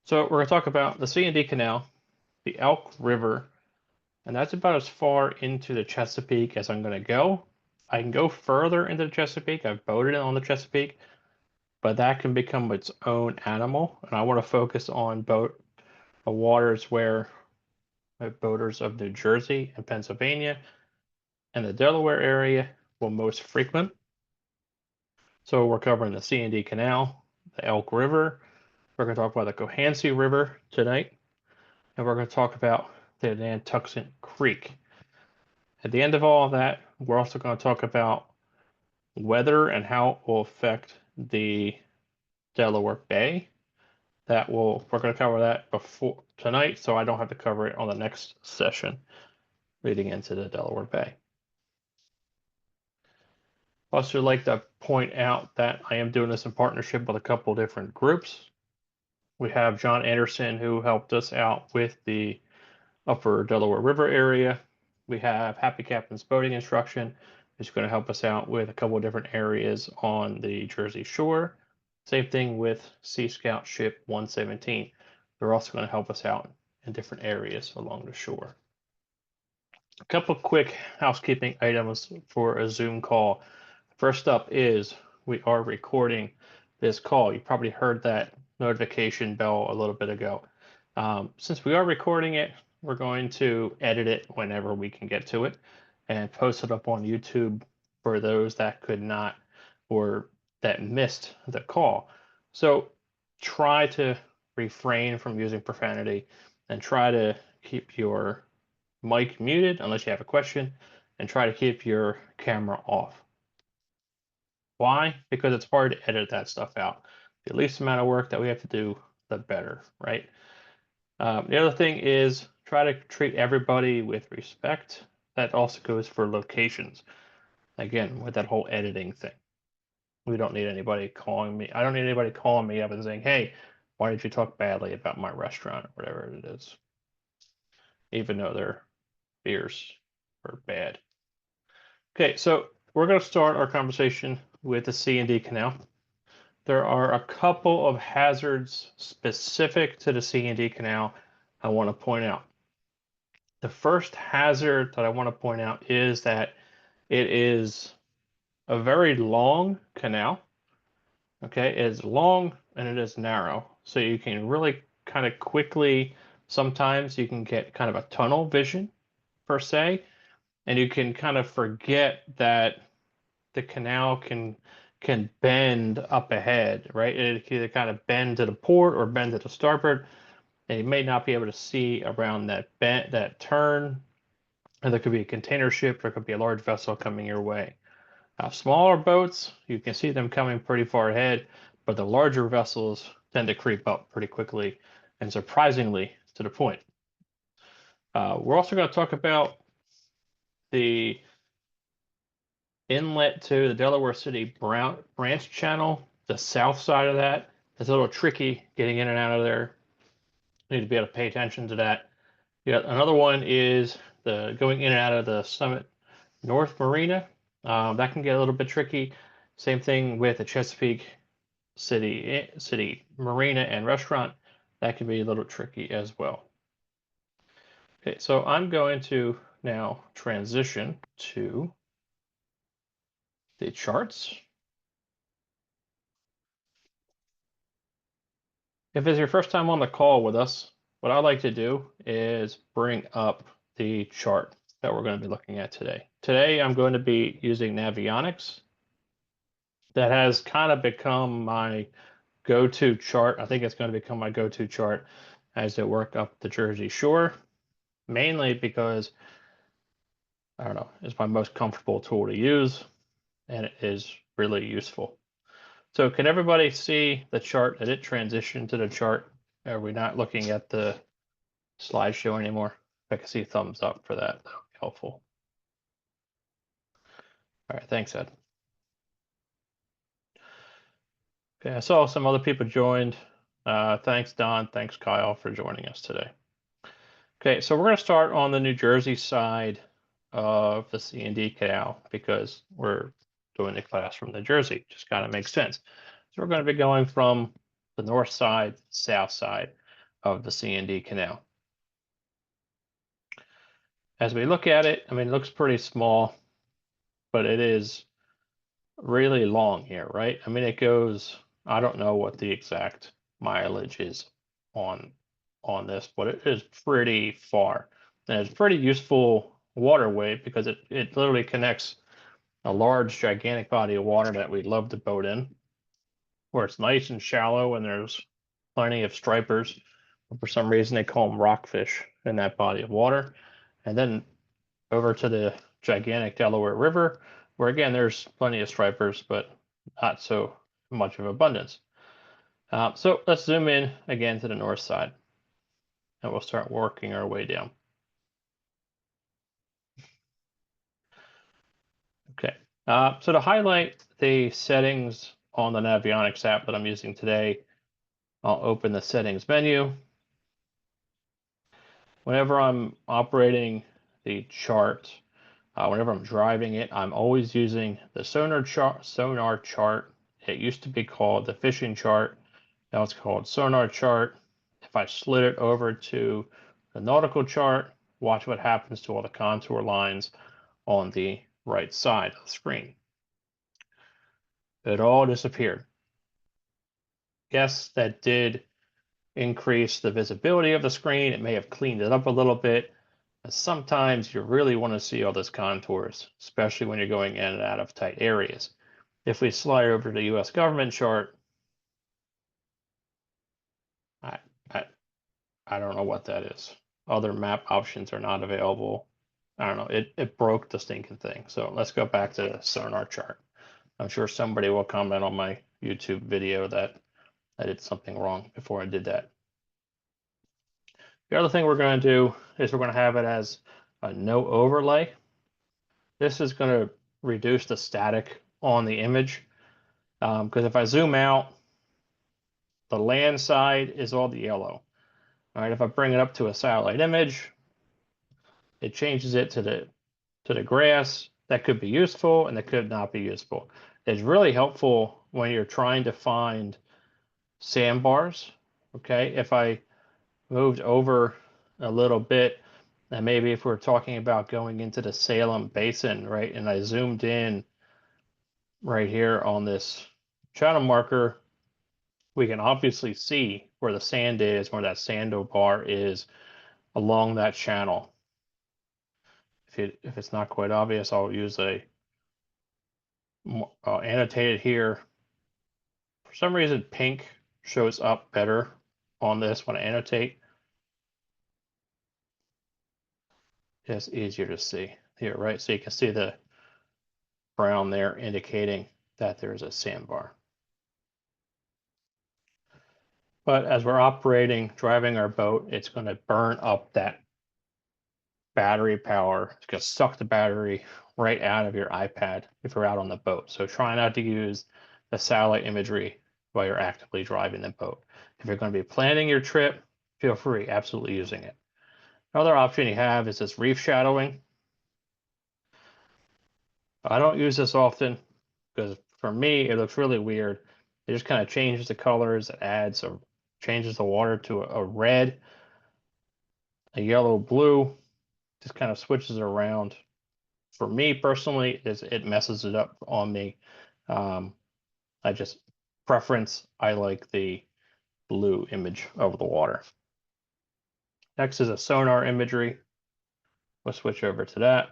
So we're going to talk about the C&D Canal, the Elk River, and that's about as far into the Chesapeake as I'm going to go. I can go further into the Chesapeake. I've boated on the Chesapeake, but that can become its own animal, and I want to focus on waters where boaters of New Jersey and Pennsylvania and the Delaware area will most frequent. So we're covering the C&D Canal, the Elk River. We're going to talk about the Cohansey River tonight, and we're going to talk about the Nantuxet Creek. At the end of all of that, we're also going to talk about weather and how it will affect the Delaware Bay. We're going to cover that before tonight, so I don't have to cover it on the next session leading into the Delaware Bay. Also like to point out that I am doing this in partnership with a couple different groups. We have John Anderson, who helped us out with the upper Delaware River area. We have Happy Captain's Boating Instruction, who's going to help us out with a couple of different areas on the Jersey Shore. Same thing with Sea Scout Ship 117. They're also going to help us out in different areas along the shore. A couple quick housekeeping items for a Zoom call. First up is we are recording this call. You probably heard that notification bell a little bit ago. Since we are recording it, we're going to edit it whenever we can get to it and post it up on YouTube for those that could not or that missed the call. So try to refrain from using profanity and try to keep your mic muted unless you have a question, and try to keep your camera off. Why? Because it's hard to edit that stuff out. The least amount of work that we have to do, the better, right? The other thing is try to treat everybody with respect. That also goes for locations. Again, with that whole editing thing. We don't need anybody calling me. I don't need anybody calling me up and saying, hey, why did you talk badly about my restaurant or whatever it is? Even though their beers are bad. Okay, so we're going to start our conversation with the C&D Canal. There are a couple of hazards specific to the C&D Canal I want to point out. The first hazard that I want to point out is that it is a very long canal. Okay, it is long and it is narrow, so you can really kind of quickly, sometimes you can get kind of a tunnel vision per se, and you can kind of forget that the canal can bend up ahead, right? It can either kind of bend to the port or bend to the starboard, and you may not be able to see around that bend, that turn. And there could be a container ship, there could be a large vessel coming your way. Smaller boats, you can see them coming pretty far ahead, but the larger vessels tend to creep up pretty quickly and surprisingly to the point. We're also going to talk about the inlet to the Delaware City branch channel. The south side of that is a little tricky getting in and out of there. You need to be able to pay attention to that. Yeah, another one is the going in and out of the Summit North Marina. That can get a little bit tricky. Same thing with the Chesapeake City Marina and Restaurant. That can be a little tricky as well. Okay, so I'm going to now transition to the charts. If it's your first time on the call with us, what I like to do is bring up the chart that we're going to be looking at today. Today, I'm going to be using Navionics. That has kind of become my go-to chart. I think it's going to become my go-to chart as I work up the Jersey Shore, mainly because, I don't know, it's my most comfortable tool to use, and it is really useful. So can everybody see the chart? Did it transition to the chart? Are we not looking at the slideshow anymore? If I can see thumbs up for that, that would be helpful. All right, thanks, Ed. Okay, I saw some other people joined. Thanks, Don. Thanks, Kyle, for joining us today. Okay, so we're going to start on the New Jersey side of the C&D Canal because we're doing the class from New Jersey. Just kind of makes sense. So we're going to be going from the north side, south side. of the C&D Canal. As we look at it, I mean, it looks pretty small, but it is really long here, right? I mean, it goes, I don't know what the exact mileage is on this, but it is pretty far. And it's a pretty useful waterway because it literally connects a large, gigantic body of water that we love to boat in, where it's nice and shallow and there's plenty of stripers. For some reason, they call them rockfish in that body of water. And then over to the gigantic Delaware River, where again, there's plenty of stripers, but not so much of abundance. So let's zoom in again to the north side, and we'll start working our way down. Okay, so to highlight the settings on the Navionics app that I'm using today, I'll open the settings menu. Whenever I'm operating the chart, whenever I'm driving it, I'm always using the sonar chart. It used to be called the fishing chart. Now it's called sonar chart. If I slid it over to the nautical chart, watch what happens to all the contour lines on the right side of the screen. It all disappeared. Yes, that did increase the visibility of the screen. It may have cleaned it up a little bit. But sometimes you really want to see all those contours, especially when you're going in and out of tight areas. If we slide over to the US government chart, I, I, I don't know what that is. Other map options are not available. I don't know. It broke the stinking thing. So let's go back to the sonar chart. I'm sure somebody will comment on my YouTube video that I did something wrong before I did that. The other thing we're going to do is we're going to have it as a no overlay. This is going to reduce the static on the image because if I zoom out, the land side is all the yellow. All right, if I bring it up to a satellite image, it changes it to the grass. That could be useful and that could not be useful. It's really helpful when you're trying to find sandbars. Okay, if I moved over a little bit, and maybe if we're talking about going into the Salem Basin, right, and I zoomed in right here on this channel marker, we can obviously see where the sand is, where that sandbar is along that channel. If it's not quite obvious, I'll use a annotated here. For some reason, pink shows up better on this when I annotate. It's easier to see here, right? So you can see the brown there indicating that there's a sandbar. But as we're operating, driving our boat, it's going to burn up that battery power. It's going to suck the battery right out of your iPad if you're out on the boat. So try not to use the satellite imagery while you're actively driving the boat. If you're going to be planning your trip, feel free, absolutely using it. Another option you have is this reef shadowing. I don't use this often because for me, it looks really weird. It just kind of changes the colors, it adds or changes the water to a red, a yellow, blue, just kind of switches it around. For me personally, it messes it up on me. I just preference, I like the blue image of the water. Next is a sonar imagery. We'll switch over to that.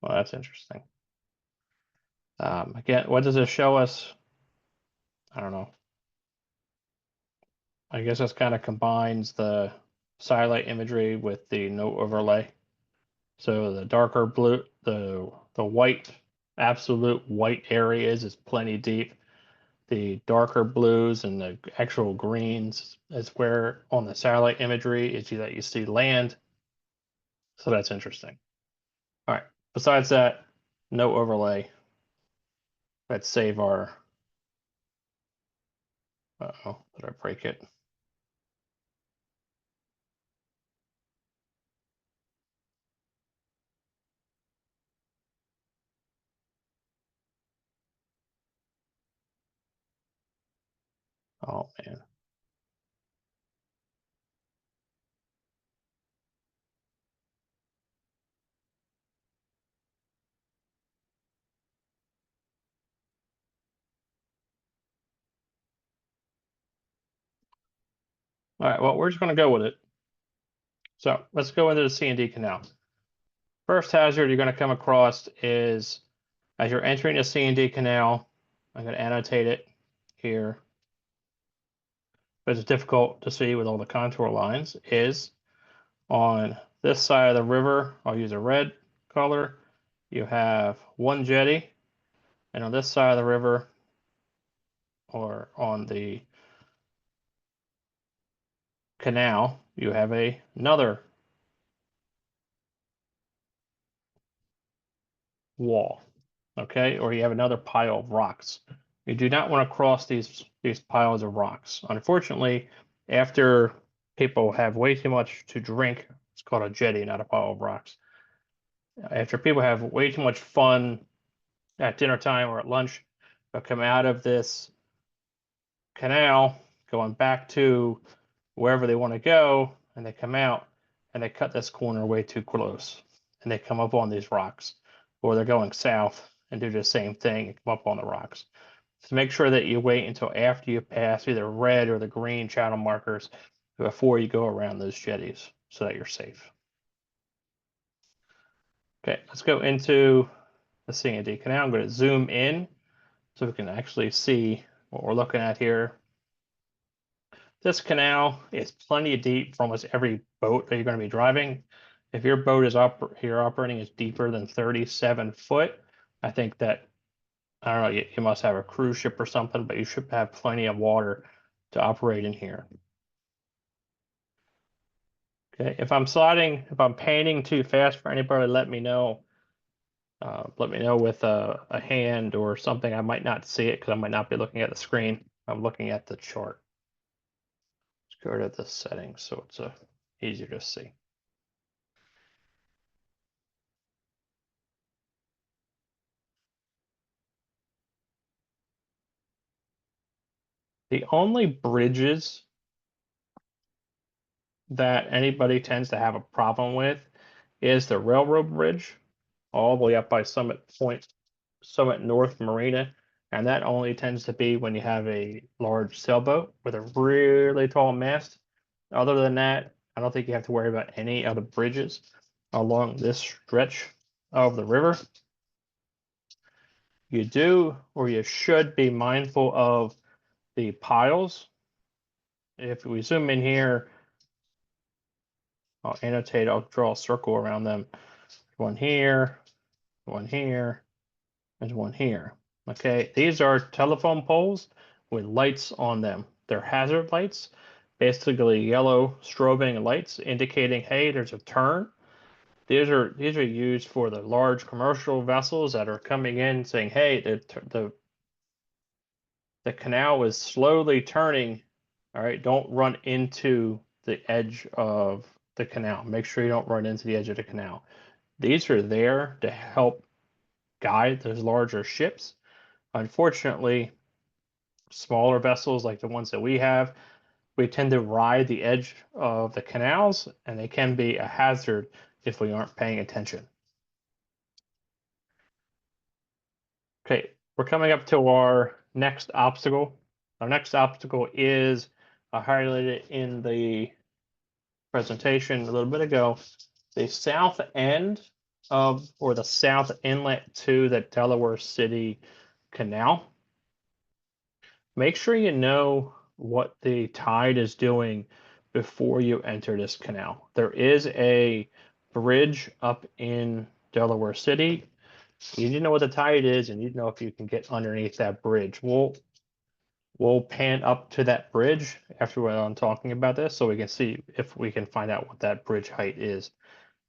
Well, that's interesting. Again, what does this show us? I don't know. I guess this kind of combines the satellite imagery with the no overlay. So the darker blue, the white, absolute white areas is plenty deep. The darker blues and the actual greens is where on the satellite imagery is that you see land. So that's interesting. All right. Besides that, no overlay. Let's save our. Uh-oh, did I break it? Oh man. All right, well, we're just going to go with it. So let's go into the C&D Canal. First hazard you're going to come across is as you're entering the C&D Canal, I'm going to annotate it here, but it's difficult to see with all the contour lines, is on this side of the river, I'll use a red color, you have one jetty, and on this side of the river, or on the canal, you have another wall, okay, or you have another pile of rocks. You do not want to cross these piles of rocks. Unfortunately, after people have way too much to drink, it's called a jetty, not a pile of rocks. After people have way too much fun at dinner time or at lunch, they'll come out of this canal, going back to wherever they want to go, and they come out and they cut this corner way too close, and they come up on these rocks, or they're going south and do the same thing and come up on the rocks. So make sure that you wait until after you pass either red or the green channel markers before you go around those jetties so that you're safe. Okay, let's go into the C&D Canal. I'm going to zoom in so we can actually see what we're looking at here. This canal is plenty deep for almost every boat that you're going to be driving. If your boat is operating is deeper than 37 foot, I think that, I don't know, you must have a cruise ship or something, but you should have plenty of water to operate in here. Okay, if I'm painting too fast for anybody, let me know. Let me know with a hand or something. I might not see it because I might not be looking at the screen. I'm looking at the chart. Let's go to the settings so it's easier to see. The only bridges that anybody tends to have a problem with is the railroad bridge all the way up by Summit North Marina. And that only tends to be when you have a large sailboat with a really tall mast. Other than that, I don't think you have to worry about any other bridges along this stretch of the river. You do, or you should be mindful of the piles. If we zoom in here, I'll annotate, I'll draw a circle around them. One here, one here, and one here. Okay, these are telephone poles with lights on them. They're hazard lights, basically yellow strobing lights indicating, hey, there's a turn. These are used for the large commercial vessels that are coming in saying, hey, the canal is slowly turning. All right, don't run into the edge of the canal. Make sure you don't run into the edge of the canal. These are there to help guide those larger ships. Unfortunately, smaller vessels like the ones that we have, we tend to ride the edge of the canals, and they can be a hazard if we aren't paying attention. Okay, we're coming up to our next obstacle. Our next obstacle is highlighted in the presentation a little bit ago. The south end of, or the south inlet to the Delaware City Canal. Make sure you know what the tide is doing before you enter this canal. There is a bridge up in Delaware City. You need to know what the tide is, and you need to know if you can get underneath that bridge. We'll pan up to that bridge after we're done talking about this, so we can see if we can find out what that bridge height is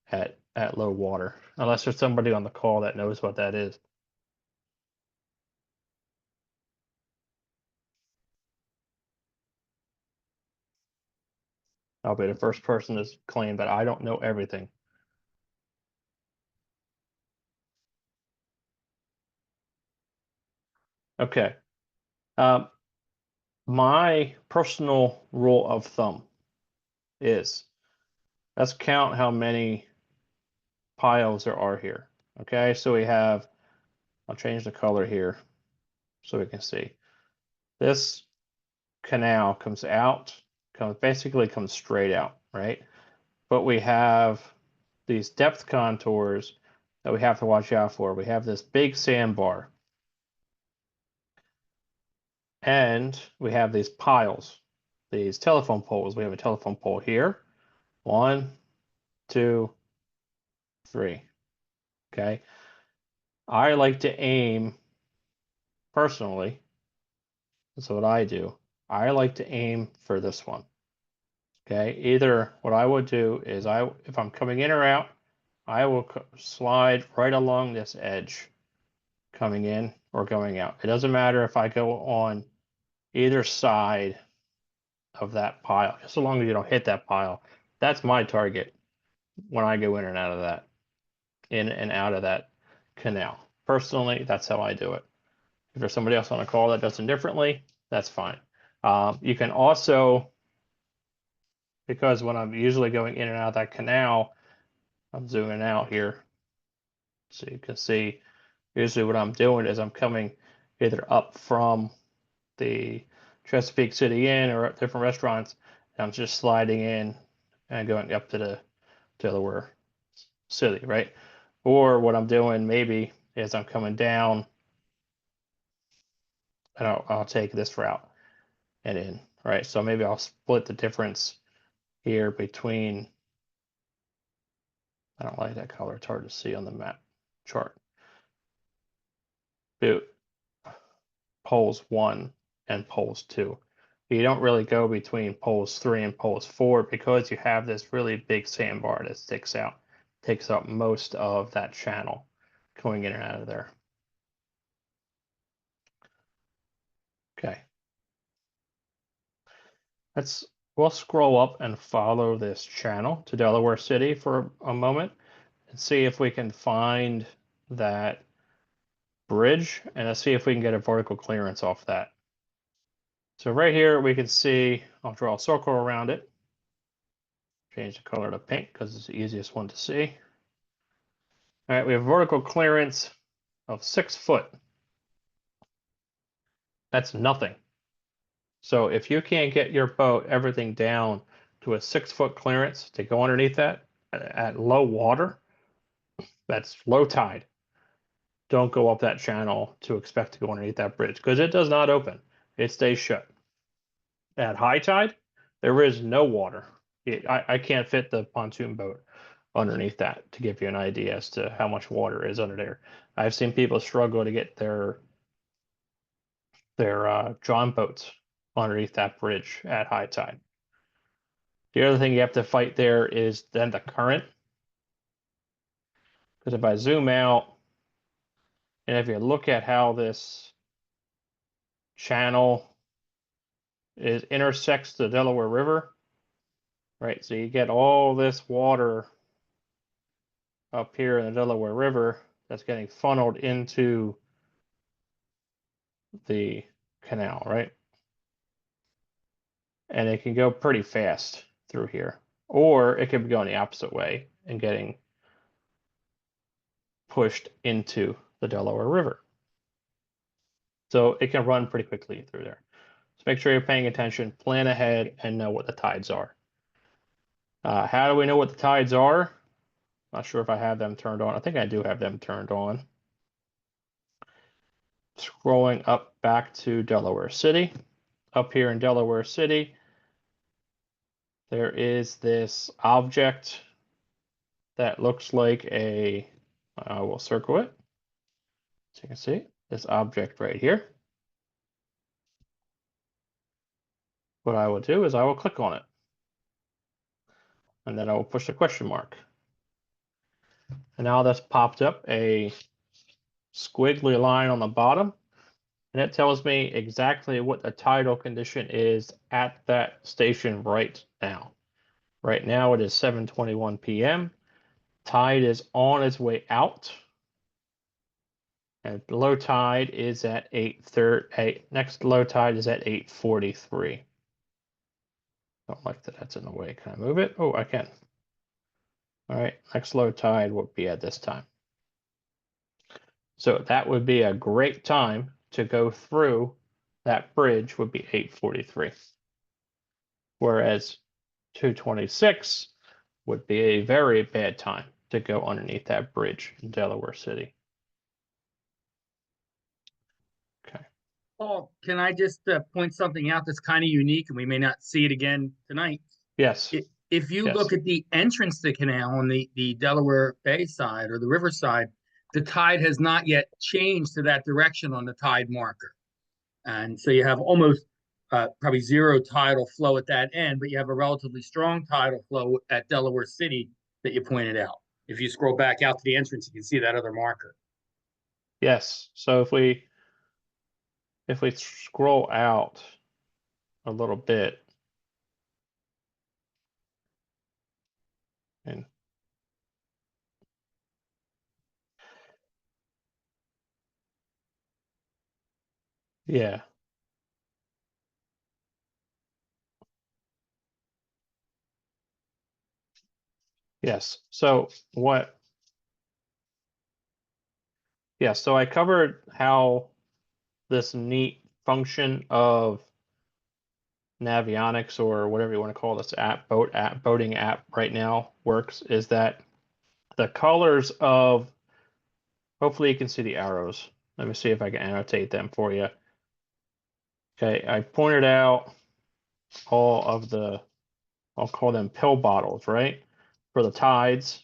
at low water. Unless there's somebody on the call that knows what that is. I'll be the first person to claim that I don't know everything. Okay. Um, My personal rule of thumb is, let's count how many piles there are here. Okay, so we have, I'll change the color here so we can see. This canal comes out, basically comes straight out, right? But we have these depth contours that we have to watch out for. We have this big sandbar, and we have these piles, these telephone poles. We have a telephone pole here. 1, 2, 3. Okay. I like to aim, personally, that's what I do. I like to aim for this one. Okay. Either what I would do is if I'm coming in or out, I will slide right along this edge, coming in or going out. It doesn't matter if I go on either side of that pile, just so long as you don't hit that pile. That's my target when I go in and out of that, in and out of that canal. Personally, that's how I do it. If there's somebody else on a call that does it differently, that's fine. You can also, because when I'm usually going in and out of that canal, I'm zooming out here, so you can see usually what I'm doing is I'm coming either up from the Chesapeake City Inn or different restaurants, and I'm just sliding in and going up to the Delaware City, right? Or what I'm doing maybe is I'm coming down and I'll take this route and in, right? So maybe I'll split the difference here between, I don't like that color, it's hard to see on the map chart. Poles 1 and poles 2. You don't really go between poles 3 and poles 4 because you have this really big sandbar that sticks out, takes up most of that channel going in and out of there. Okay. We'll scroll up and follow this channel to Delaware City for a moment and see if we can find that bridge, and let's see if we can get a vertical clearance off that. So right here we can see, I'll draw a circle around it, change the color to pink because it's the easiest one to see. All right, we have vertical clearance of 6 foot. That's nothing. So if you can't get your boat, everything down to a 6 foot clearance to go underneath that at low water, that's low tide. Don't go up that channel to expect to go underneath that bridge because it does not open. It stays shut. At high tide, there is no water. I can't fit the pontoon boat underneath that to give you an idea as to how much water is under there. I've seen people struggle to get their John boats underneath that bridge at high tide. The other thing you have to fight there is then the current. Because if I zoom out, and if you look at how this channel intersects the Delaware River, right? So you get all this water up here in the Delaware River that's getting funneled into the canal, right? And it can go pretty fast through here. Or it could be going the opposite way and getting pushed into the Delaware River. So it can run pretty quickly through there. So make sure you're paying attention, plan ahead, and know what the tides are. How do we know what the tides are? Not sure if I have them turned on. I think I do have them turned on. Scrolling up back to Delaware City. Up here in Delaware City, there is this object that looks like a, I will circle it so you can see this object right here. What I will do is I will click on it, and then I will push the question mark. And now that's popped up a squiggly line on the bottom, and it tells me exactly what the tidal condition is at that station right now. Right now it is 7:21 p.m. Tide is on its way out, And low tide is at 8:30. Next low tide is at 8:43. Don't like that that's in the way. Can I move it? Oh, I can. All right, next low tide will be at this time. So that would be a great time to go through that bridge would be 8:43. Whereas 2:26 would be a very bad time to go underneath that bridge in Delaware City. Okay. Paul, can I just point something out that's kind of unique, and we may not see it again tonight? Yes. If you Yes. look at the entrance to the canal on the Delaware Bay side or the river side, the tide has not yet changed to that direction on the tide marker. And so you have almost probably zero tidal flow at that end, but you have a relatively strong tidal flow at Delaware City that you pointed out. If you scroll back out to the entrance, you can see that other marker. Yes. So if we scroll out a little bit and yeah. Yes. So what? Yeah. So I covered how this neat function of Navionics or whatever you want to call this app, boating app right now works is that the colors of, hopefully you can see the arrows. Let me see if I can annotate them for you. Okay, I pointed out all of the, I'll call them pill bottles, right? For the tides.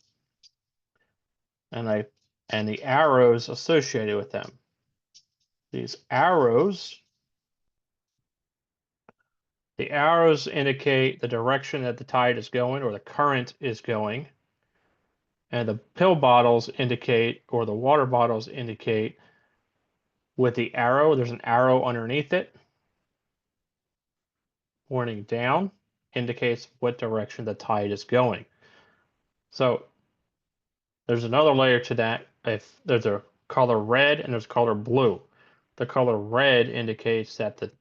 And the arrows associated with them. These arrows, the arrows indicate the direction that the tide is going or the current is going. And the pill bottles indicate, or the water bottles indicate with the arrow, there's an arrow underneath it, pointing down, indicates what direction the tide is going. So there's another layer to that. If there's a color red and there's color blue, the color red indicates that the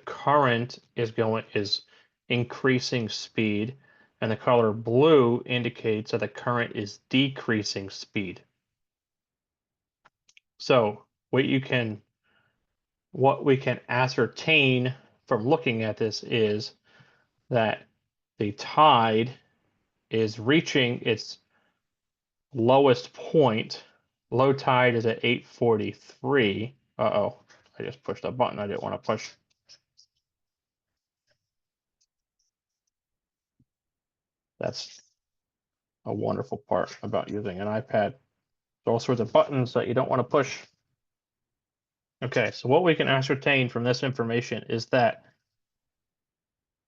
current is increasing speed, and the color blue indicates that the current is decreasing speed. So what we can ascertain from looking at this is that the tide is reaching its lowest point. Low tide is at 8:43. Uh-oh, I just pushed a button I didn't want to push. That's a wonderful part about using an iPad. There's all sorts of buttons that you don't want to push. Okay, so what we can ascertain from this information is that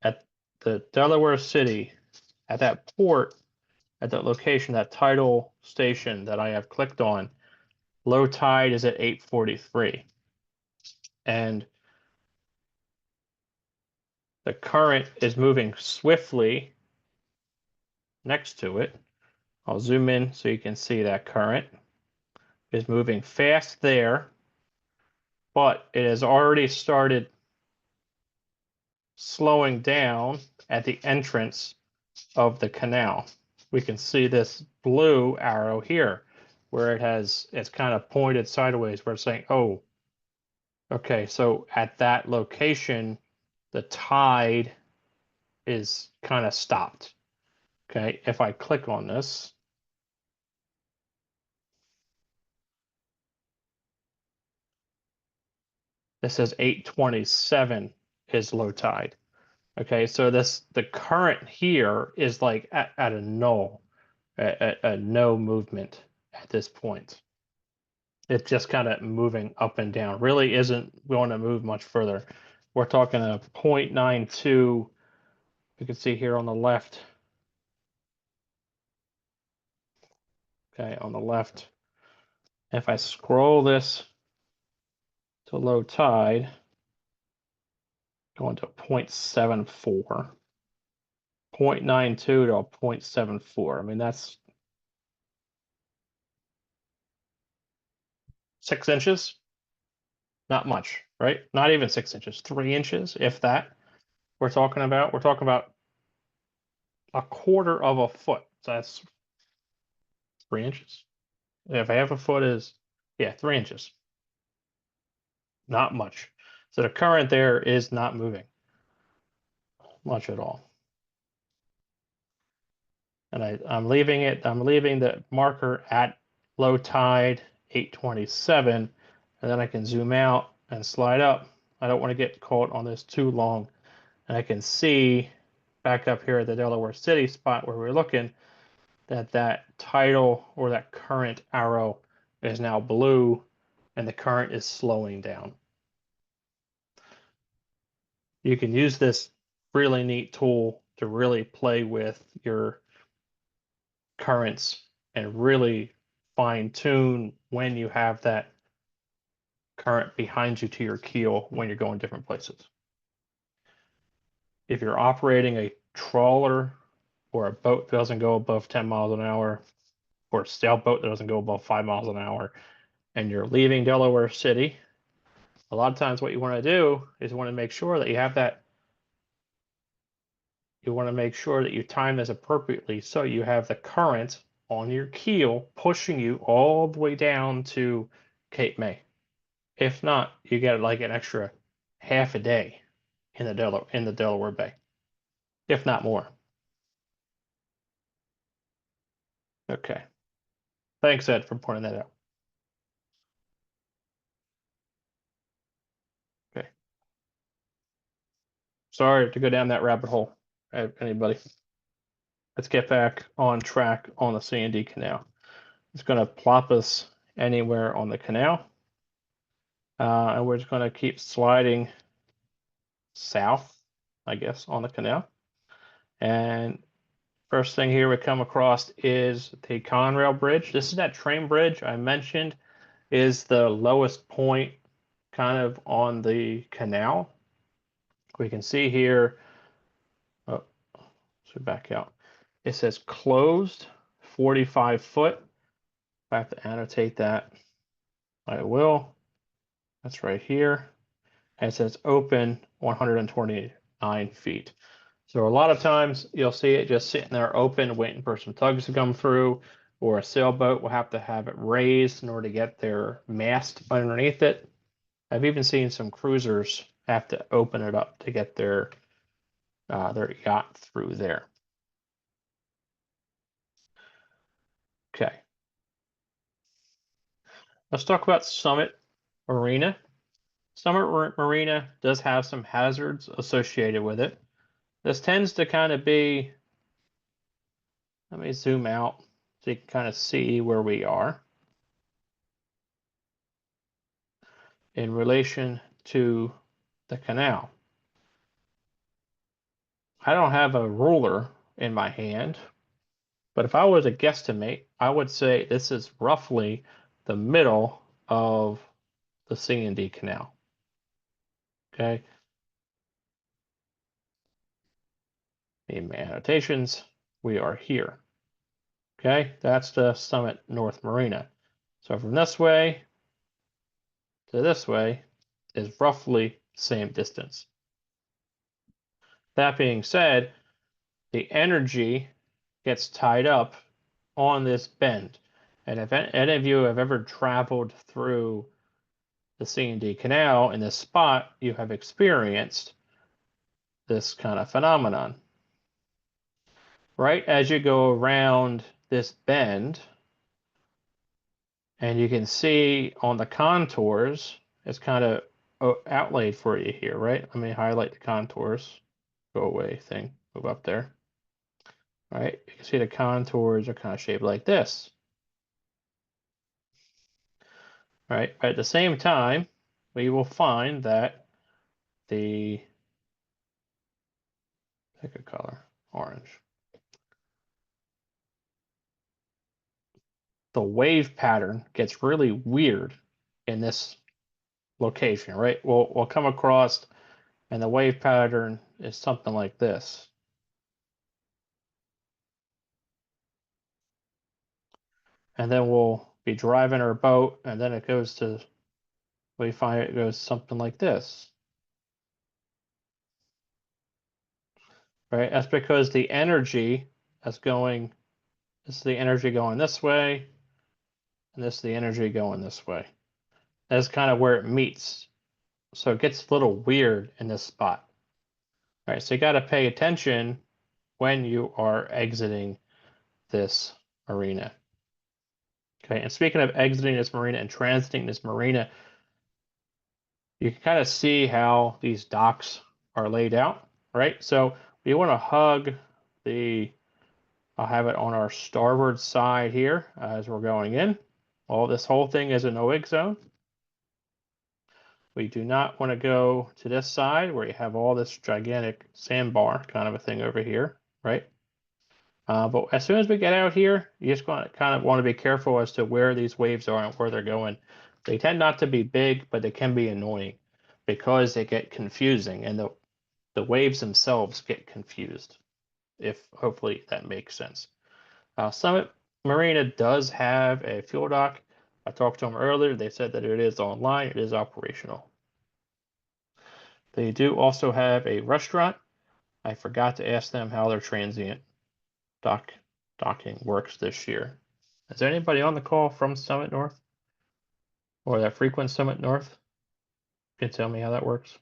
at the Delaware City, at that port, at that location, that tidal station that I have clicked on, low tide is at 8:43. And the current is moving swiftly next to it. I'll zoom in so you can see that current is moving fast there, but it has already started slowing down at the entrance of the canal. We can see this blue arrow here where it's kind of pointed sideways where it's saying, oh, okay, so at that location, the tide is kind of stopped. Okay, if I click on this, this says 8:27 is low tide. Okay, so the current here is like at a null, a no movement at this point. It's just kind of moving up and down. Really isn't going to move much further. We're talking a 0.92. You can see here on the left. Okay, on the left. If I scroll this to low tide, going to 0.74. 0.92 to a 0.74. I mean, that's 6 inches, not much, right? Not even 6 inches, 3 inches, if that. We're talking about a quarter of a foot. So that's 3 inches. If half a foot is, yeah, 3 inches. Not much. So the current there is not moving much at all. And I'm leaving the marker at low tide 827, and then I can zoom out and slide up. I don't want to get caught on this too long. And I can see back up here at the Delaware City spot where we're looking that tidal or that current arrow is now blue and the current is slowing down. You can use this really neat tool to really play with your currents and really fine tune when you have that current behind you to your keel when you're going different places. If you're operating a trawler or a boat that doesn't go above 10 miles an hour, or a sailboat that doesn't go above 5 miles an hour, and you're leaving Delaware City, a lot of times what you want to do is you want to make sure that you time this appropriately so you have the current on your keel pushing you all the way down to Cape May. If not, you get like an extra half a day in the Delaware Bay, if not more. Okay. Thanks, Ed, for pointing that out. Okay. Sorry to go down that rabbit hole, anybody. Let's get back on track on the C&D Canal. It's going to plop us anywhere on the canal. And we're just going to keep sliding south, I guess, on the canal. And first thing here we come across is the Conrail Bridge. This is that train bridge I mentioned is the lowest point kind of on the canal. We can see here, oh, so back out. It says closed 45 foot. If I have to annotate that, I will. That's right here. And it says open 129 feet. So a lot of times you'll see it just sitting there open, waiting for some tugs to come through, or a sailboat will have to have it raised in order to get their mast underneath it. I've even seen some cruisers have to open it up to get their yacht through there. Okay. Let's talk about Summit Marina. Summit Marina does have some hazards associated with it. This tends to kind of be, let me zoom out so you can kind of see where we are in relation to the canal. I don't have a ruler in my hand, but if I was to guesstimate, I would say this is roughly the middle of the C&D Canal. Okay. In my annotations, we are here. Okay, that's the Summit North Marina. So from this way to this way is roughly the same distance. That being said, the energy gets tied up on this bend. And if any of you have ever traveled through the C&D Canal in this spot, you have experienced this kind of phenomenon. Right as you go around this bend, and you can see on the contours, it's kind of outlaid for you here, right? Let me highlight the contours. Go away thing, move up there. All right, you can see the contours are kind of shaped like this. All right, but at the same time, we will find that pick a color, orange. The wave pattern gets really weird in this location, right? We'll come across, and the wave pattern is something like this. And then we'll be driving our boat, and then it goes to, we find it goes something like this, right? That's because the energy that's going, this is the energy going this way, and this is the energy going this way. That's kind of where it meets. So it gets a little weird in this spot. All right, so you got to pay attention when you are exiting this marina. Okay, and speaking of exiting this marina and transiting this marina, you can kind of see how these docks are laid out, right? So we want to hug the, I'll have it on our starboard side here as we're going in. Well, this whole thing is a no-wake zone. We do not want to go to this side where you have all this gigantic sandbar kind of a thing over here, right? But as soon as we get out here, you just kind of want to be careful as to where these waves are and where they're going. They tend not to be big, but they can be annoying because they get confusing and the waves themselves get confused, if hopefully that makes sense. Summit Marina does have a fuel dock. I talked to them earlier. They said that it is online, it is operational. They do also have a restaurant. I forgot to ask them how their transient docking works this year. Is there anybody on the call from Summit North or that frequent Summit North? Can tell me how that works?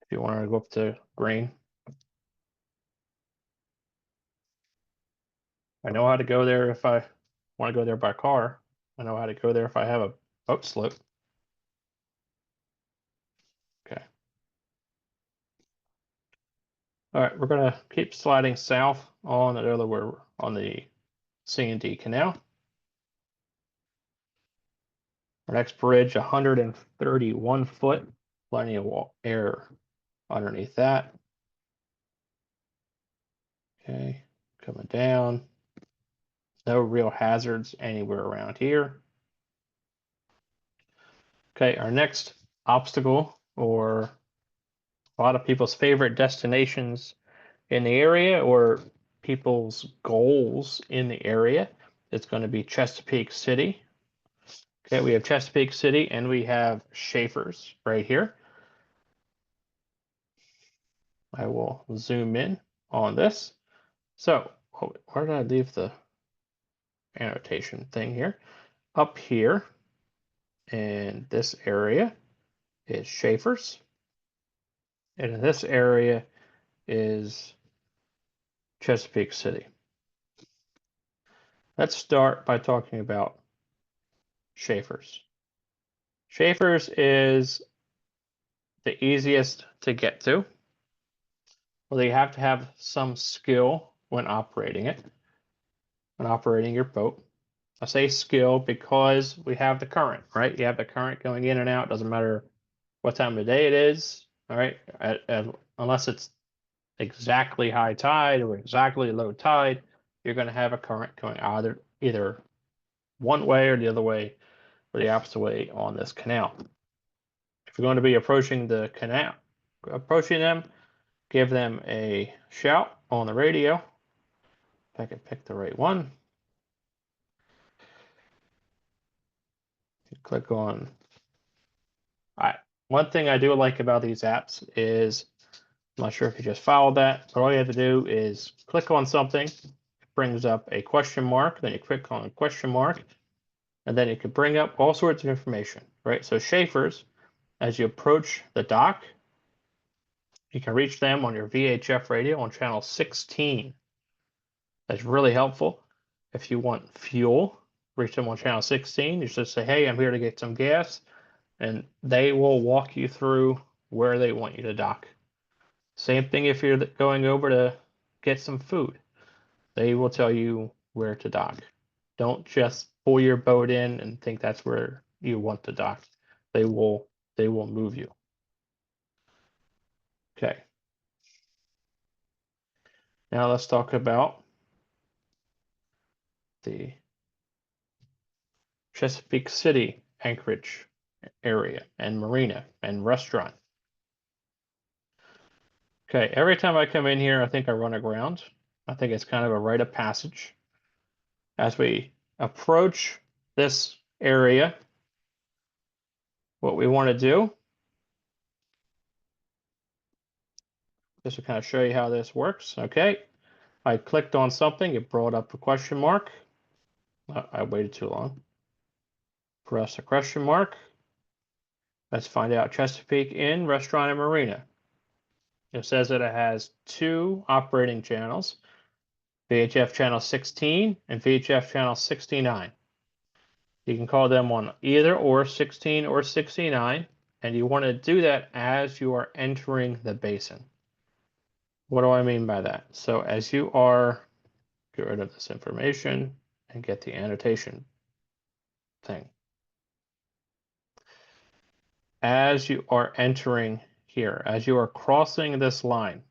If you want to go up to Green. I know how to go there if I want to go there by car. I know how to go there if I have a boat slip. Okay. All right, we're gonna keep sliding south on the Delaware on the C&D Canal. Our next bridge, 131 foot, plenty of air underneath that. Okay, coming down. No real hazards anywhere around here. Okay, our next obstacle, or a lot of people's favorite destinations in the area, or people's goals in the area, it's going to be Chesapeake City. Okay, we have Chesapeake City and we have Schaefer's right here. I will zoom in on this. So, where did I leave the annotation thing here? Up here in this area is Schaefer's. And in this area is Chesapeake City. Let's start by talking about Schaefer's. Schaefer's is the easiest to get to. Well, you have to have some skill when operating it, when operating your boat. I say skill because we have the current, right? You have the current going in and out. Doesn't matter what time of day it is, all right? Unless it's exactly high tide or exactly low tide, you're going to have a current going either one way or the other way or the opposite way on this canal. If you're going to be approaching the canal, approaching them, give them a shout on the radio. If I can pick the right one. You click on. One thing I do like about these apps is, I'm not sure if you just followed that, but all you have to do is click on something. It brings up a question mark. Then you click on a question mark, and then it can bring up all sorts of information, right? So Schaefer's, as you approach the dock, you can reach them on your VHF radio on channel 16. That's really helpful. If you want fuel, reach them on channel 16. You just say, hey, I'm here to get some gas, and they will walk you through where they want you to dock. Same thing if you're going over to get some food. They will tell you where to dock. Don't just pull your boat in and think that's where you want to dock. They will move you. Okay. Now let's talk about the Chesapeake City Anchorage area and marina and restaurant. Okay, every time I come in here, I think I run aground. I think it's kind of a rite of passage. As we approach this area, what we want to do, just to kind of show you how this works. Okay, I clicked on something, it brought up a question mark. I waited too long. Press a question mark. Let's find out Chesapeake Inn, Restaurant, and Marina. It says that it has 2 operating channels, VHF channel 16 and VHF channel 69. You can call them on either or 16 or 69, and you want to do that as you are entering the basin. What do I mean by that? So as you are, get rid of this information and get the annotation thing. As you are entering here, as you are crossing this line,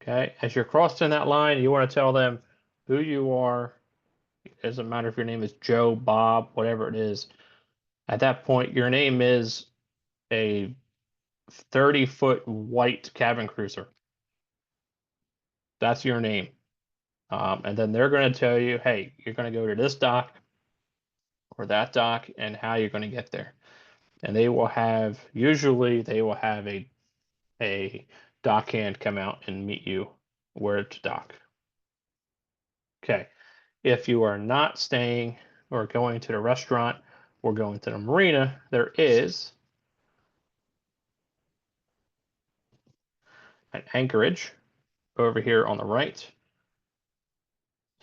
okay, as you're crossing that line, you want to tell them who you are. It doesn't matter if your name is Joe, Bob, whatever it is. At that point, your name is a 30-foot white cabin cruiser. That's your name. And then they're going to tell you, hey, you're going to go to this dock or that dock and how you're going to get there. And they will have, usually they will have a dock hand come out and meet you where to dock. Okay. If you are not staying or going to the restaurant or going to the marina, there is an anchorage over here on the right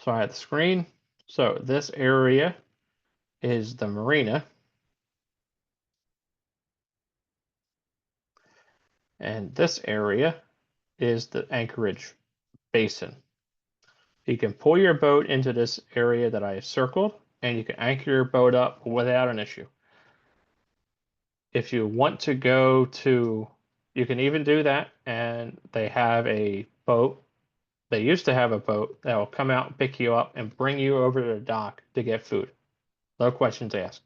side of the screen. So this area is the marina. And this area is the anchorage basin. You can pull your boat into this area that I circled, and you can anchor your boat up without an issue. If you want to go to, you can even do that, and they have a boat. They used to have a boat that will come out and pick you up and bring you over to the dock to get food. No questions asked.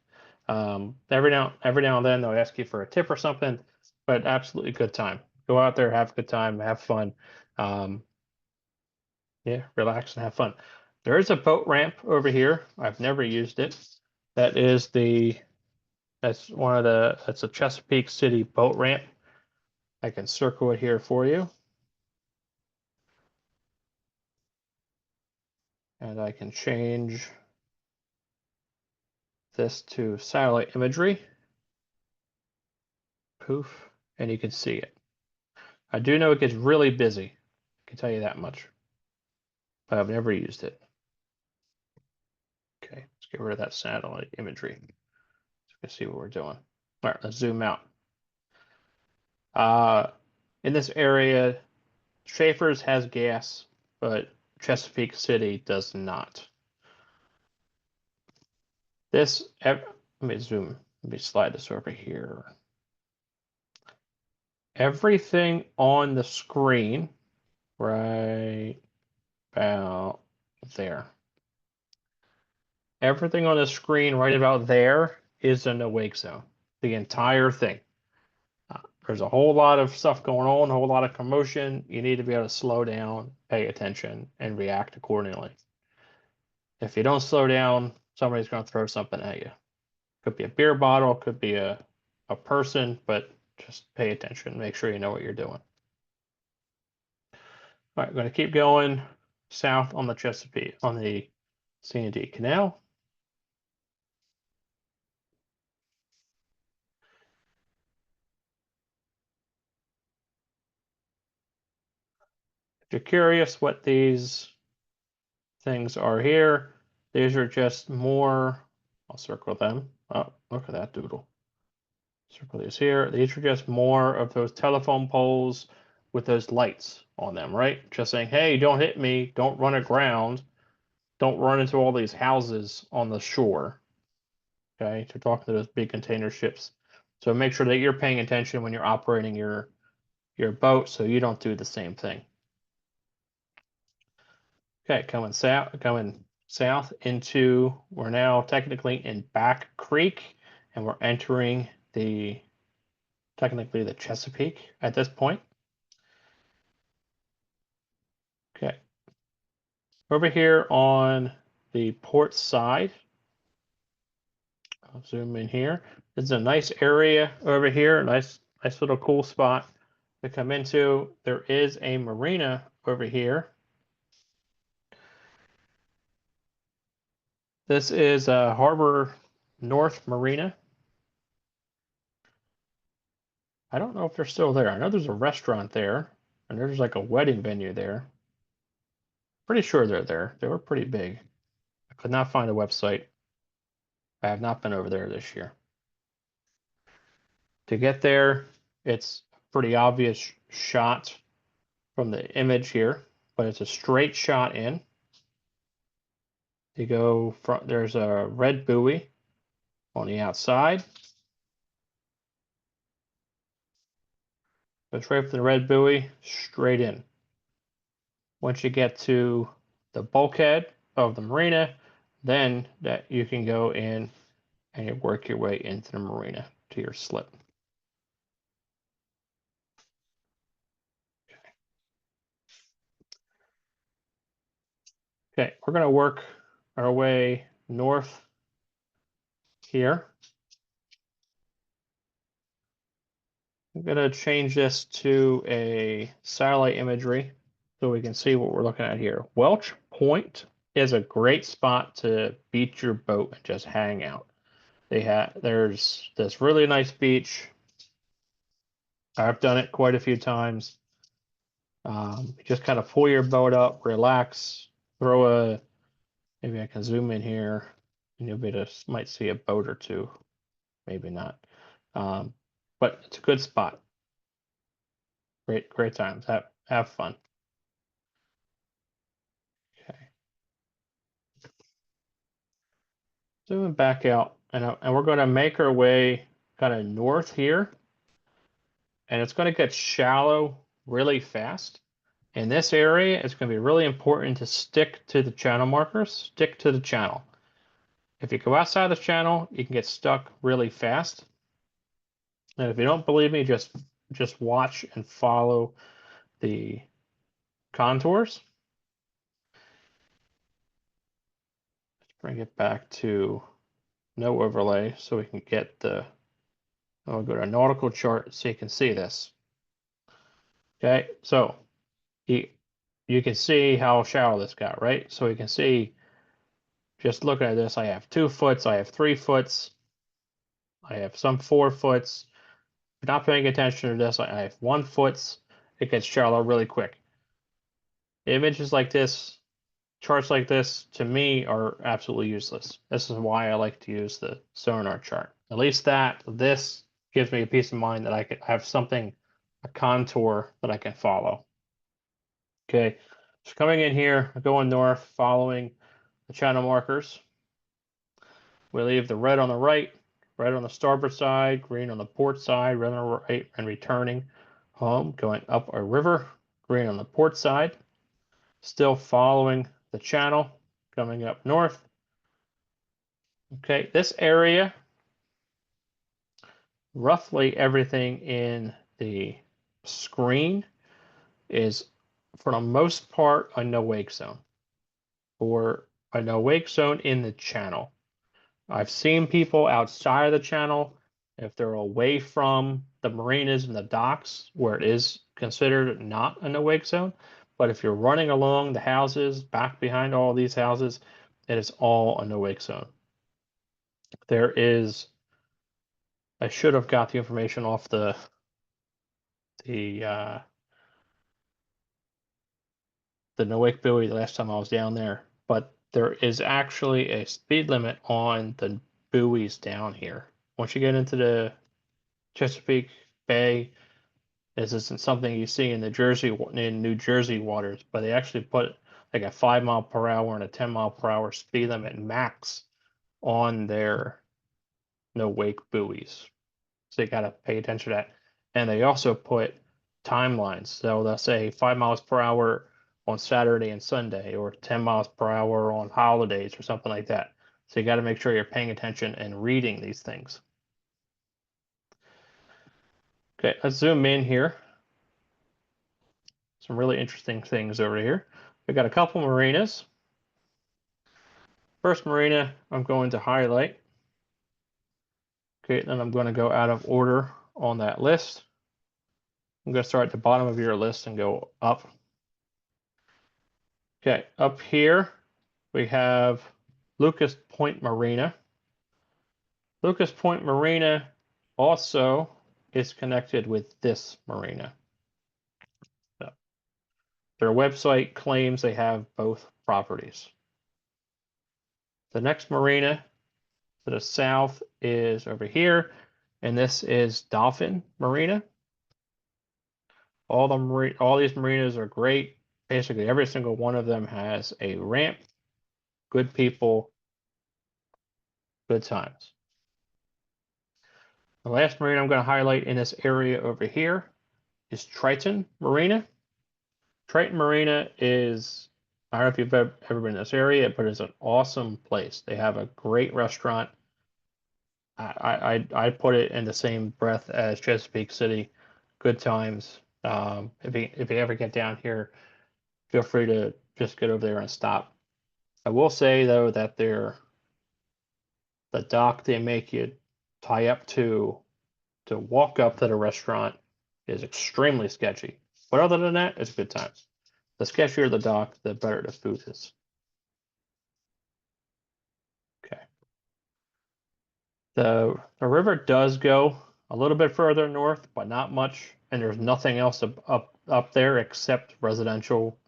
Every now and then they'll ask you for a tip or something, but absolutely good time. Go out there, have a good time, have fun. Yeah, relax and have fun. There is a boat ramp over here. I've never used it. That's that's a Chesapeake City Boat Ramp. I can circle it here for you. And I can change this to satellite imagery. Poof, and you can see it. I do know it gets really busy. I can tell you that much. But I've never used it. Okay, let's get rid of that satellite imagery. So we can see what we're doing. All right, let's zoom out. In this area, Schaefer's has gas, but Chesapeake City does not. Let me zoom, let me slide this over here. Everything on the screen, right about there. Everything on the screen right about there is in the wake zone. The entire thing. There's a whole lot of stuff going on, a whole lot of commotion. You need to be able to slow down, pay attention, and react accordingly. If you don't slow down, somebody's going to throw something at you. Could be a beer bottle, could be a person, but just pay attention. Make sure you know what you're doing. All right, I'm going to keep going south on the Chesapeake, on the C&D Canal. If you're curious what these things are here, these are just more, I'll circle them. Oh, look at that doodle. Circle these here. These are just more of those telephone poles with those lights on them, right? Just saying, hey, don't hit me, don't run aground, don't run into all these houses on the shore. Okay, so talking to those big container ships. So make sure that you're paying attention when you're operating your boat so you don't do the same thing. Okay, coming south into, we're now technically in Back Creek, and we're entering technically the Chesapeake at this point. Okay. Over here on the port side, I'll zoom in here. This is a nice area over here, a nice little cool spot to come into. There is a marina over here. This is Harbor North Marina. I don't know if they're still there. I know there's a restaurant there, and there's like a wedding venue there. Pretty sure they're there. They were pretty big. I could not find a website. I have not been over there this year. To get there, it's a pretty obvious shot from the image here, but it's a straight shot in. You go from, there's a red buoy on the outside. Go straight from the red buoy, straight in. Once you get to the bulkhead of the marina, then that you can go in and you work your way into the marina to your slip. Okay, we're going to work our way north here. I'm going to change this to a satellite imagery so we can see what we're looking at here. Welch Point is a great spot to beach your boat and just hang out. There's this really nice beach. I've done it quite a few times. Just kind of pull your boat up, relax, maybe I can zoom in here and you'll be able to, might see a boat or two, maybe not. But it's a good spot. Great times. Have fun. Okay. Zooming back out, and we're going to make our way kind of north here, and it's going to get shallow really fast. In this area, it's going to be really important to stick to the channel markers, stick to the channel. If you go outside the channel, you can get stuck really fast. And if you don't believe me, just watch and follow the contours. Let's bring it back to no overlay so we can get I'll go to nautical chart so you can see this. Okay, so you can see how shallow this got, right? So you can see, just looking at this, I have 2 foots, I have 3 foots, I have some 4 foots. If you're not paying attention to this, I have 1 foot. It gets shallow really quick. Images like this, charts like this, to me, are absolutely useless. This is why I like to use the sonar chart. At least this gives me a peace of mind that I can have something, a contour that I can follow. Okay, so coming in here, going north, following the channel markers. We leave the red on the right, red on the starboard side, green on the port side, red on the right, and returning home, going up a river, green on the port side. Still following the channel, coming up north. Okay, this area, roughly everything in the screen is, for the most part, a no wake zone, or a no wake zone in the channel. I've seen people outside of the channel, if they're away from the marinas and the docks, where it is considered not a no wake zone. But if you're running along the houses, back behind all these houses, it is all a no wake zone. There is, I should have got the information off the no wake buoy the last time I was down there, but there is actually a speed limit on the buoys down here. Once you get into the Chesapeake Bay, this isn't something you see in New Jersey waters, but they actually put like a 5 mph and a 10 mph speed limit max on their no wake buoys. So you got to pay attention to that. And they also put timelines. So they'll say 5 mph on Saturday and Sunday, or 10 miles per hour on holidays or something like that. So you got to make sure you're paying attention and reading these things. Okay, let's zoom in here. Some really interesting things over here. We've got a couple marinas. First marina I'm going to highlight. Okay, then I'm going to go out of order on that list. I'm going to start at the bottom of your list and go up. Okay, up here we have Lucas Point Marina. Lucas Point Marina also is connected with this marina. So their website claims they have both properties. The next marina to the south is over here, and this is Dolphin Marina. All these marinas are great. Basically, every single one of them has a ramp, good people, good times. The last marina I'm going to highlight in this area over here is Triton Marina. Triton Marina is, I don't know if you've ever been in this area, but it's an awesome place. They have a great restaurant. I put it in the same breath as Chesapeake City. Good times. If you ever get down here, feel free to just get over there and stop. I will say though that the dock they make you tie up to walk up to the restaurant is extremely sketchy. But other than that, it's good times. The sketchier the dock, the better the food is. Okay. The river does go a little bit further north, but not much, and there's nothing else up there except residential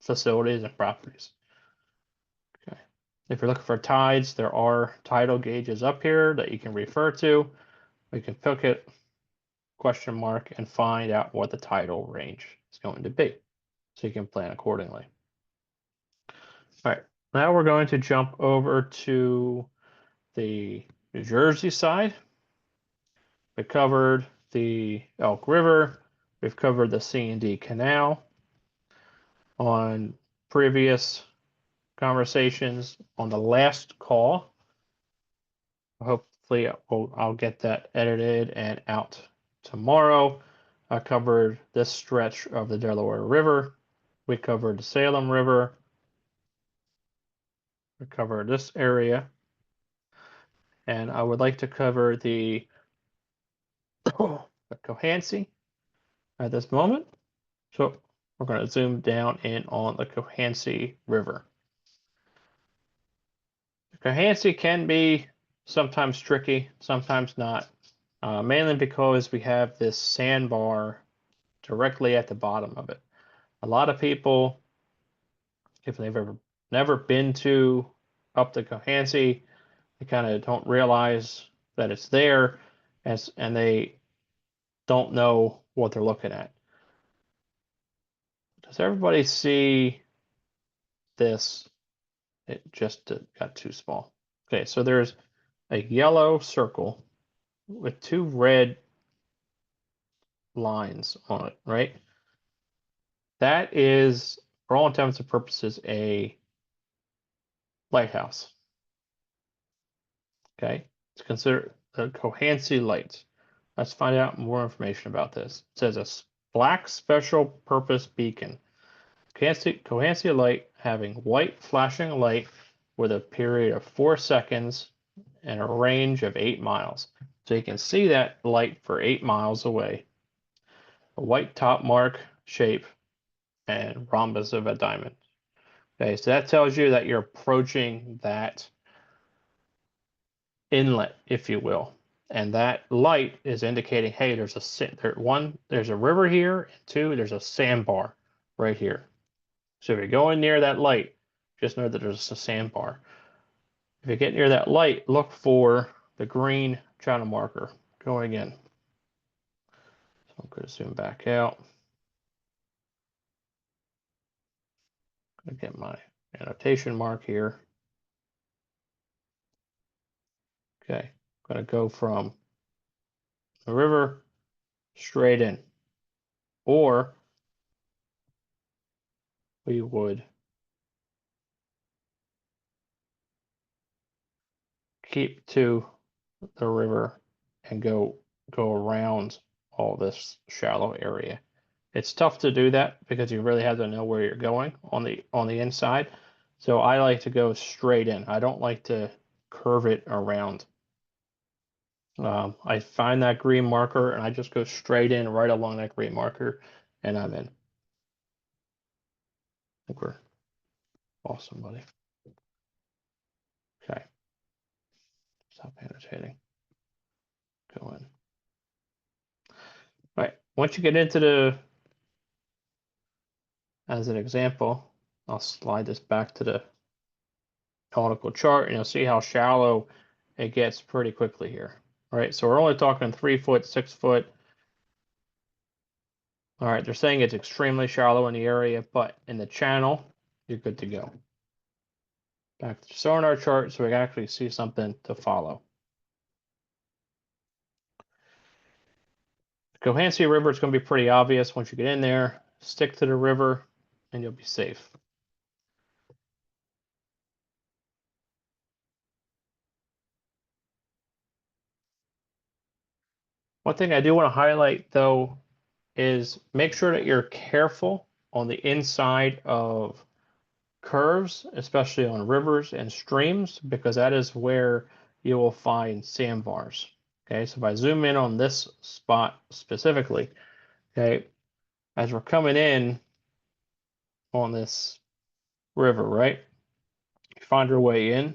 facilities and properties. Okay. If you're looking for tides, there are tidal gauges up here that you can refer to. We can pick it, question mark, and find out what the tidal range is going to be, so you can plan accordingly. All right, now we're going to jump over to the New Jersey side. We covered the Elk River. We've covered the C&D Canal. On previous conversations, on the last call, hopefully I'll get that edited and out tomorrow. I covered this stretch of the Delaware River. We covered the Salem River. We covered this area. And I would like to cover the Cohansey at this moment. So we're going to zoom down in on the Cohansey River. The Cohansey can be sometimes tricky, sometimes not, mainly because we have this sandbar directly at the bottom of it. A lot of people, if they've never been to up the Cohansey, they kind of don't realize that it's there, and they don't know what they're looking at. Does everybody see this? It just got too small. Okay, so there's a yellow circle with two red lines on it, right? That is, for all intents and purposes, a lighthouse. Okay, it's considered the Cohansey Lights. Let's find out more information about this. It says a black special purpose beacon. Cohansey light having white flashing light with a period of 4 seconds and a range of 8 miles. So you can see that light for 8 miles away. A white top mark shape and rhombus of a diamond. Okay, so that tells you that you're approaching that inlet, if you will. And that light is indicating, hey, there's a river here, and two, there's a sandbar right here. So if you're going near that light, just know that there's a sandbar. If you get near that light, look for the green channel marker going in. So I'm going to zoom back out. I'm going to get my annotation mark here. Okay, I'm going to go from the river straight in. Or we would keep to the river and go around all this shallow area. It's tough to do that because you really have to know where you're going on the inside. So I like to go straight in. I don't like to curve it around. I find that green marker and I just go straight in right along that green marker and I'm in. I think we're awesome, buddy. Okay. Stop annotating. Go in. All right. Once you get into as an example, I'll slide this back to the nautical chart and you'll see how shallow it gets pretty quickly here. All right. So we're only talking 3 foot, 6 foot. All right. They're saying it's extremely shallow in the area, but in the channel, you're good to go. Back to the sonar chart so we can actually see something to follow. Cohansey River is going to be pretty obvious once you get in there. Stick to the river and you'll be safe. One thing I do want to highlight though is make sure that you're careful on the inside of curves, especially on rivers and streams, because that is where you will find sandbars. Okay, so if I zoom in on this spot specifically, okay, as we're coming in on this river, right? You find your way in,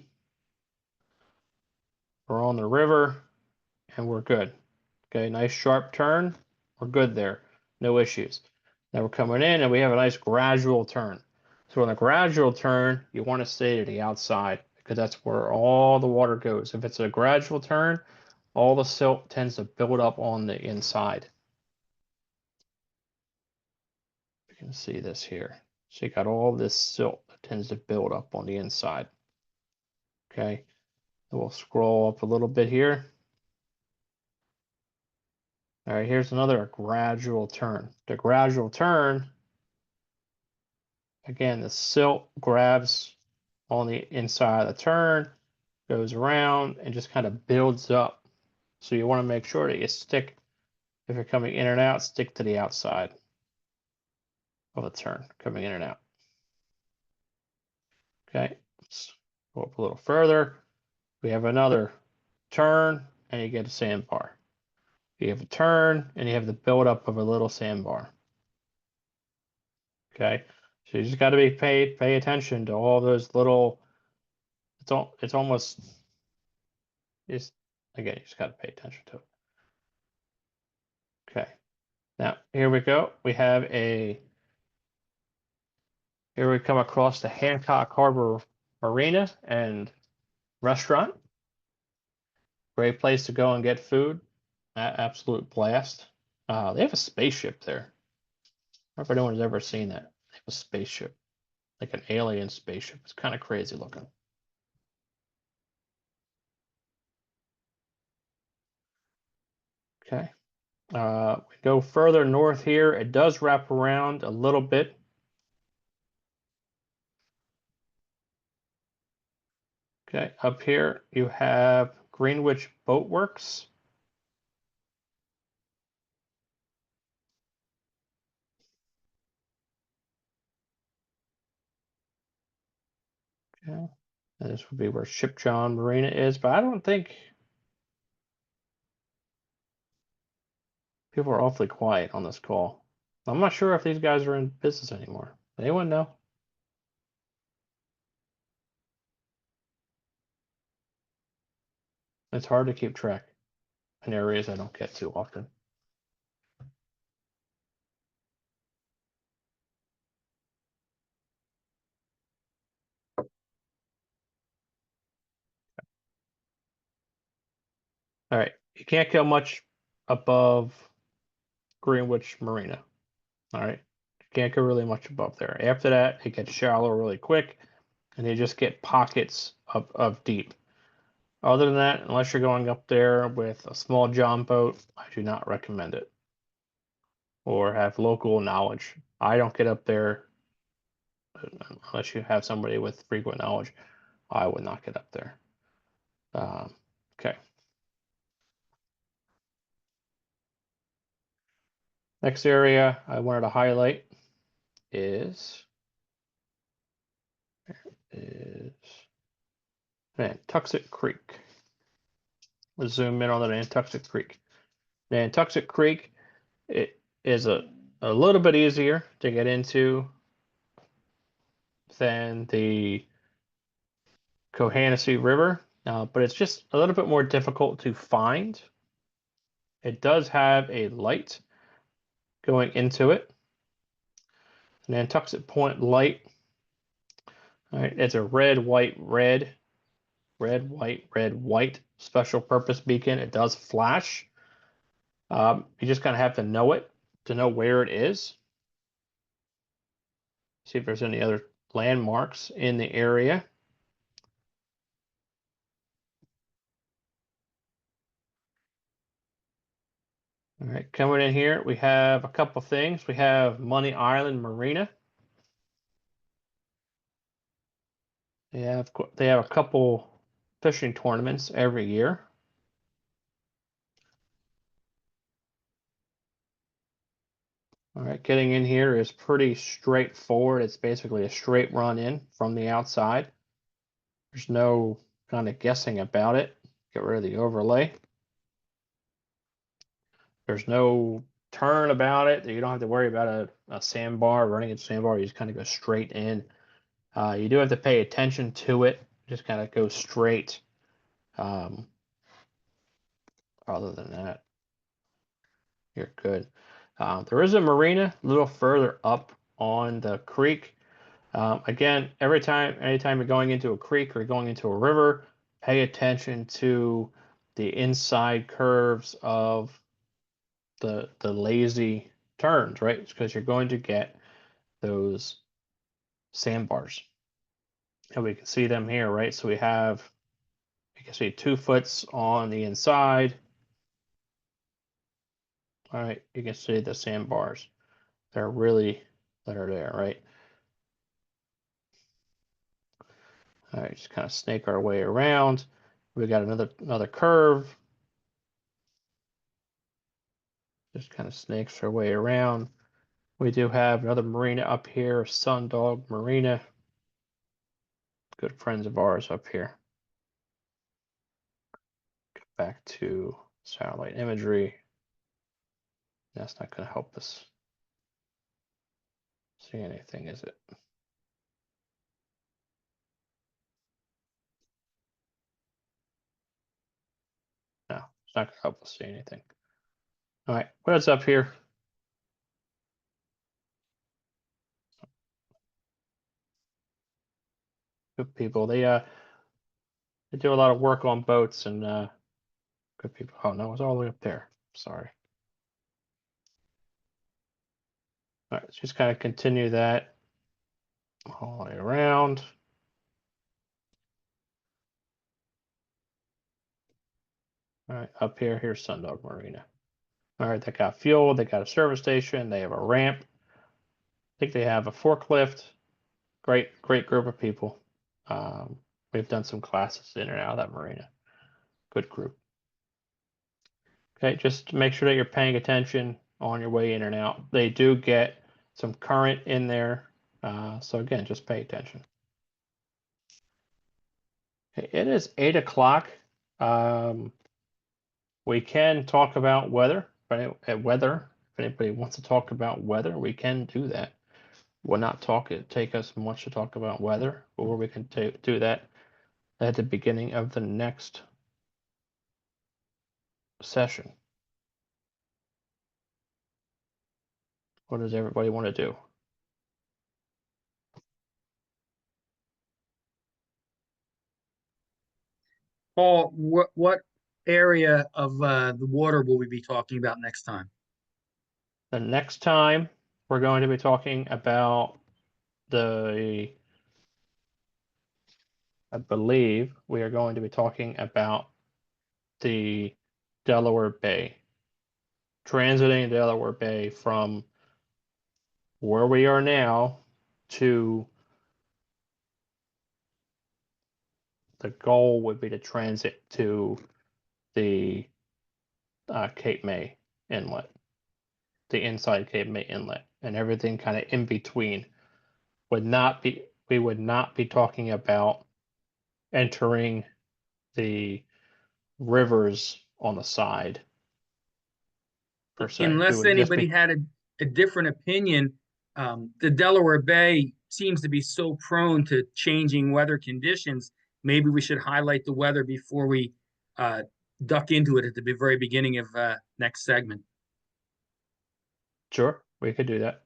we're on the river, and we're good. Okay, nice sharp turn, we're good there, no issues. Now we're coming in and we have a nice gradual turn. So on a gradual turn, you want to stay to the outside because that's where all the water goes. If it's a gradual turn, all the silt tends to build up on the inside. You can see this here. So you got all this silt that tends to build up on the inside. Okay, and we'll scroll up a little bit here. All right, here's another gradual turn. The gradual turn, again, the silt grabs on the inside of the turn, goes around, and just kind of builds up. So you want to make sure that you stick, if you're coming in and out, stick to the outside of the turn, coming in and out. Okay, let's go up a little further. We have another turn, and you get a sandbar. You have a turn, and you have the buildup of a little sandbar. Okay, so you just got to pay attention to all those little. It's almost. It's again, you just got to pay attention to it. Okay, now here we go. Here we come across the Hancock Harbor Marina and restaurant. Great place to go and get food. Absolute blast. They have a spaceship there. I don't know if anyone's ever seen that. They have a spaceship, like an alien spaceship. It's kind of crazy looking. Okay. We go further north here. It does wrap around a little bit. Okay, up here you have Greenwich Boat Works. Okay, and this would be where Ship John Marina is, but I don't think people are awfully quiet on this call. I'm not sure if these guys are in business anymore. Anyone know? It's hard to keep track in areas I don't get to often. All right, you can't go much above Greenwich Marina. All right, you can't go really much above there. After that, it gets shallow really quick, and you just get pockets of deep. Other than that, unless you're going up there with a small john boat, I do not recommend it. Or have local knowledge. I don't get up there unless you have somebody with frequent knowledge, I would not get up there. Okay. Next area I wanted to highlight is Nantuxet Creek. Let's zoom in on the Nantuxet Creek. Nantuxet Creek, it is a little bit easier to get into than the Cohanacy River, but it's just a little bit more difficult to find. It does have a light going into it. Nantuxet Point light. All right, it's a red, white, red, red, white, red, white special purpose beacon. It does flash. You just kind of have to know it to know where it is. See if there's any other landmarks in the area. All right, coming in here, we have a couple things. We have Money Island Marina. They have a couple fishing tournaments every year. All right, getting in here is pretty straightforward. It's basically a straight run in from the outside. There's no kind of guessing about it. Get rid of the overlay. There's no turn about it. You don't have to worry about a sandbar, running a sandbar. You just kind of go straight in. You do have to pay attention to it. Just kind of go straight. Other than that, you're good. There is a marina a little further up on the creek. Again, anytime you're going into a creek or going into a river, pay attention to the inside curves of the lazy turns, right? Because you're going to get those sandbars. And we can see them here, right? So you can see 2 foots on the inside. All right, you can see the sandbars. That are there, right? All right, just kind of snake our way around. We got another curve. Just kind of snakes our way around. We do have another marina up here, Sundog Marina. Good friends of ours up here. Back to satellite imagery. That's not going to help us see anything, is it? No, it's not going to help us see anything. All right, what's up here? Good people. They do a lot of work on boats and good people. Oh no, it's all the way up there. Sorry. All right, let's just kind of continue that all the way around. All right, up here, here's Sundog Marina. All right, they got fuel, they got a service station, they have a ramp. I think they have a forklift. Great group of people. We've done some classes in and out of that marina. Good group. Okay, just make sure that you're paying attention on your way in and out. They do get some current in there. So again, just pay attention. Okay, it is 8 o'clock. We can talk about weather. If anybody wants to talk about weather, we can do that. Will not take us much to talk about weather, or we can do that at the beginning of the next session. What does everybody want to do? Paul, what area of the water will we be talking about next time? The next time we're going to be talking about I believe we are going to be talking about the Delaware Bay, transiting Delaware Bay from where we are now to the goal would be to transit to the Cape May Inlet, the inside Cape May Inlet, and everything kind of in between would not be. We would not be talking about entering the rivers on the side per se. We Unless would just anybody be had a different opinion, the Delaware Bay seems to be so prone to changing weather conditions. Maybe we should highlight the weather before we duck into it at the very beginning of next segment. sure. We could do that.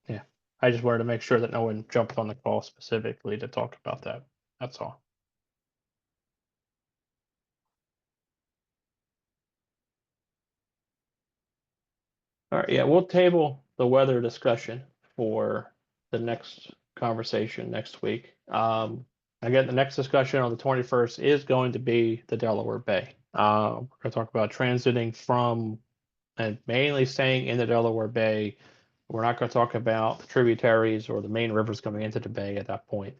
Yeah. I just wanted to make sure that no one jumped on the call specifically to talk about that. That's all. All right. Yeah, we'll table the weather discussion for the next conversation next week. Again, the next discussion on the 21st is going to be the Delaware Bay. We're going to talk about transiting from and mainly staying in the Delaware Bay. We're not going to talk about the tributaries or the main rivers coming into the bay at that point.